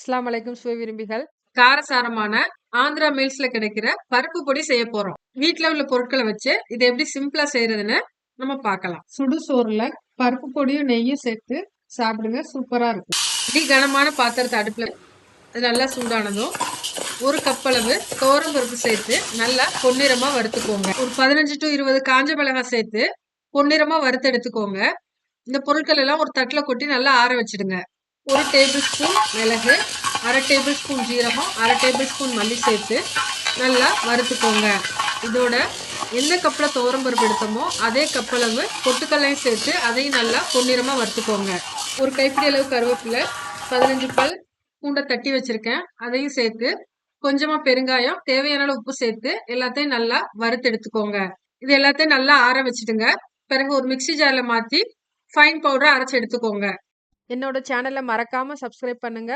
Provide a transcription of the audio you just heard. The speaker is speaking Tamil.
அஸ்ஸலாமு அலைக்கும் சுவை விரும்பிகள். காரசாரமான ஆந்திரா மீல்ஸ்ல கிடைக்கிற பருப்பு பொடி செய்ய போறோம். வீட்ல உள்ள பொருட்களை வச்சு இதை எப்படி சிம்பிளா செய்யறதுன்னு நம்ம பார்க்கலாம். சுடு சோறுல பருப்பு பொடியும் நெய்யும் சேர்த்து சாப்பிடுங்க. சூப்பரா இருக்கும். கனமான பாத்திரத்தை அடுப்புல அது நல்லா சூடானதும் 1 கப் அளவு துவரம் பருப்பு சேர்த்து நல்லா பொன்னிறமா வறுத்துக்கோங்க. ஒரு 15 to 20 காஞ்ச மிளகாய் சேர்த்து பொன்னிறமா வறுத்து எடுத்துக்கோங்க. இந்த பொருட்கள் எல்லாம் ஒரு தட்டுல கொட்டி நல்லா ஆற வச்சிடுங்க. 1 டேபிள் ஸ்பூன் மிளகு, 1/2 டேபிள் ஸ்பூன் ஜீரகம், 1/2 டேபிள் ஸ்பூன் மல்லி சேர்த்து நல்லா வறுத்துக்கோங்க. இதோட எந்த கப்ல துவரம் பருப்பு எடுத்தோமோ அதே கப் அளவு பொட்டுக்கல்லையும் சேர்த்து அதையும் நல்லா பொன்னிறமா வறுத்துக்கோங்க. ஒரு கைப்பிடி அளவு கருவேப்பிலை, 15 பல் பூண்டை தட்டி வச்சிருக்கேன், அதையும் சேர்த்து கொஞ்சமா பெருங்காயம், தேவையான அளவு உப்பு சேர்த்து எல்லாத்தையும் நல்லா வறுத்து எடுத்துக்கோங்க. இது எல்லாத்தையும் நல்லா ஆற வச்சுடுங்க. பிறகு ஒரு மிக்ஸி ஜார்ல மாத்தி ஃபைன் பவுடரா அரைச்சு எடுத்துக்கோங்க. என்னோட சேனலை மறக்காம சப்ஸ்கிரைப் பண்ணுங்க.